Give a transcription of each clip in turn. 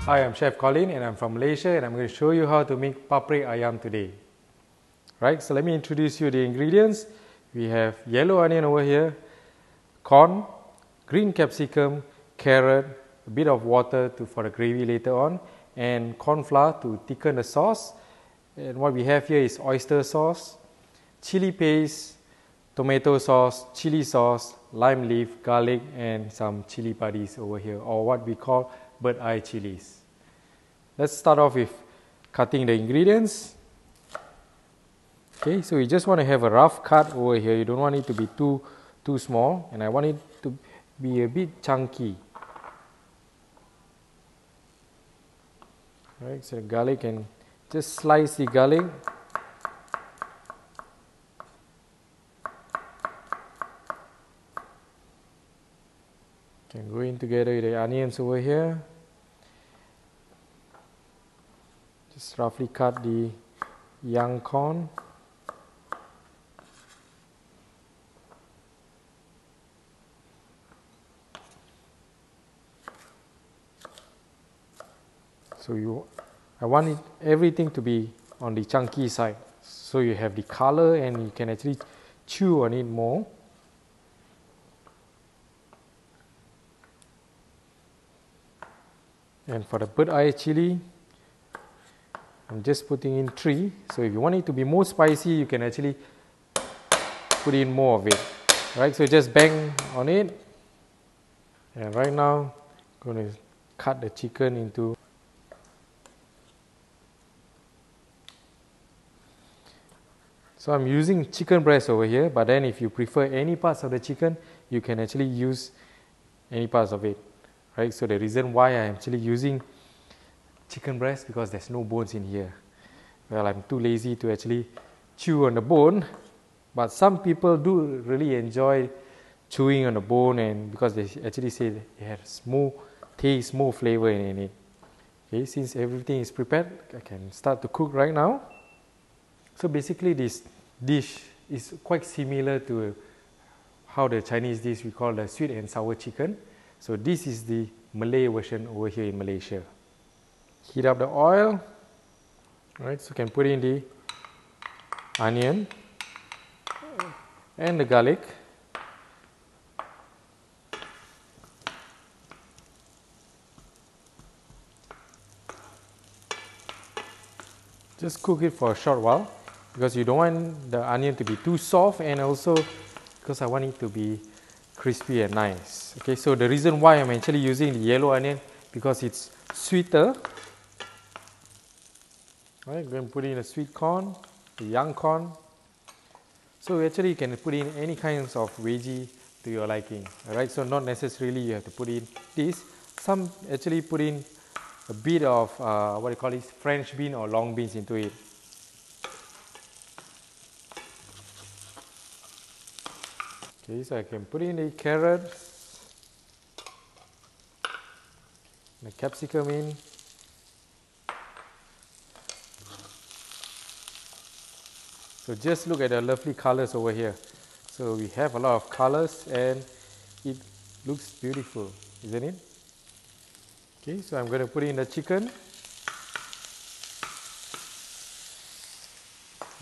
Hi, I'm Chef Collin and I'm from Malaysia and I'm going to show you how to make Paprik Ayam today. Right, so let me introduce you the ingredients. We have yellow onion over here, corn, green capsicum, carrot, a bit of water for the gravy later on, and corn flour to thicken the sauce. And what we have here is oyster sauce, chili paste, tomato sauce, chili sauce, lime leaf, garlic, and some chili paddies over here, or what we call bird eye chilies. Let's start off with cutting the ingredients. Okay, so you just want to have a rough cut over here. You don't want it to be too small, and I want it to be a bit chunky. Right, so garlic, and just slice the garlic. Can go in together with the onions over here. Just roughly cut the young corn. So I want everything to be on the chunky side, so you have the color and you can actually chew on it more. And for the bird eye chili, I'm just putting in 3. So if you want it to be more spicy, you can actually put in more of it. Right, so just bang on it. And right now, I'm going to cut the chicken into. So I'm using chicken breast over here, but then if you prefer any parts of the chicken, you can actually use any parts of it. Right, so the reason why I'm actually using chicken breast, because there's no bones in here. Well, I'm too lazy to actually chew on the bone, but some people do really enjoy chewing on the bone, and because they actually say it has more taste, more flavor in it. Okay, since everything is prepared, I can start to cook right now. So basically this dish is quite similar to how the Chinese dish we call the sweet and sour chicken. So this is the Malay version over here in Malaysia. Heat up the oil. Right, so you can put in the onion and the garlic. Just cook it for a short while, because you don't want the onion to be too soft, and also because I want it to be crispy and nice. Okay, so the reason why I'm actually using the yellow onion, because it's sweeter. Alright, I'm going to put in the sweet corn, the young corn. So actually you can put in any kinds of veggie to your liking. Alright, so not necessarily you have to put in this. Some actually put in a bit of what you call it, French bean or long beans into it. Okay, so I can put in the carrot, the capsicum in. So just look at the lovely colors over here. So we have a lot of colors and it looks beautiful, isn't it? Okay, so I'm going to put in the chicken.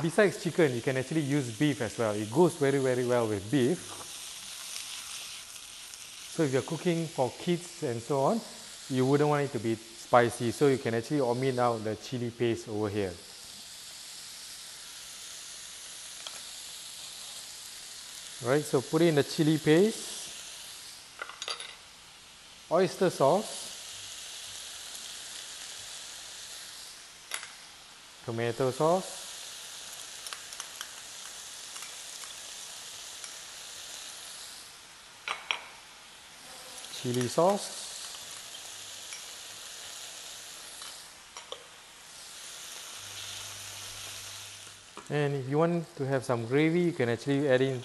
Besides chicken, you can actually use beef as well. It goes very well with beef. So if you're cooking for kids and so on, you wouldn't want it to be spicy, so you can actually omit out the chili paste over here. Right, so put in the chili paste, oyster sauce, tomato sauce, chili sauce, and if you want to have some gravy, you can actually add in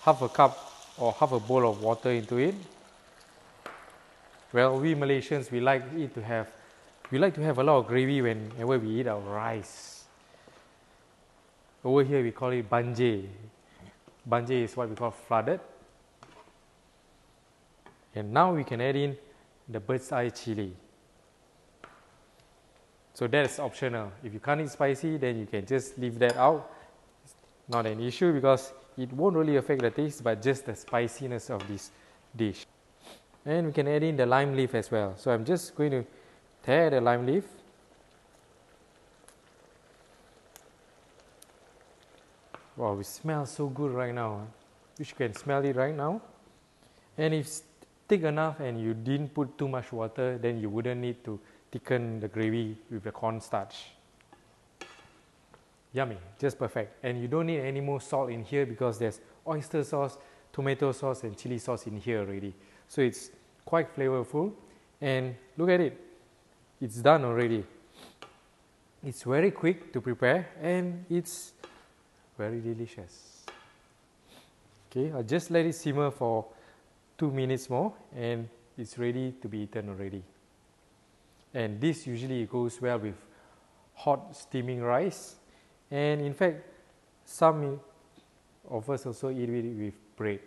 half a cup or half a bowl of water into it. Well, we Malaysians, we like to have a lot of gravy whenever we eat our rice. Over here we call it banjir. Banjir is what we call flooded. And now we can add in the bird's eye chili. So that's optional. If you can't eat spicy, then you can just leave that out. It's not an issue because it won't really affect the taste, but just the spiciness of this dish. And we can add in the lime leaf as well. So I'm just going to tear the lime leaf. Wow, it smells so good right now. You can smell it right now. And if it's thick enough and you didn't put too much water, then you wouldn't need to thicken the gravy with the cornstarch. Yummy, just perfect. And you don't need any more salt in here because there's oyster sauce, tomato sauce and chili sauce in here already. So it's quite flavorful. And look at it, it's done already. It's very quick to prepare and it's very delicious. Okay, I'll just let it simmer for 2 minutes more and it's ready to be eaten already. And this usually goes well with hot steaming rice, and in fact some of us also eat it with bread.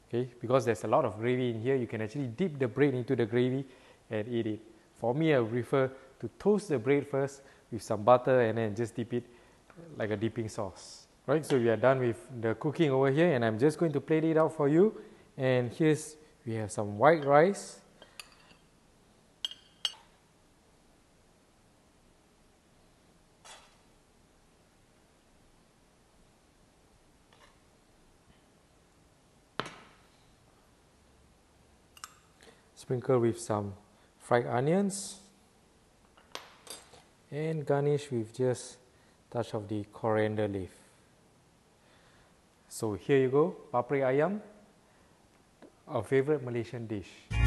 Okay, because there's a lot of gravy in here, you can actually dip the bread into the gravy and eat it. For me, I prefer to toast the bread first with some butter and then just dip it like a dipping sauce. Right, so we are done with the cooking over here and I'm just going to plate it out for you. And here's, we have some white rice. Sprinkle with some fried onions and garnish with just a touch of the coriander leaf. So here you go, Paprik Ayam, our favorite Malaysian dish.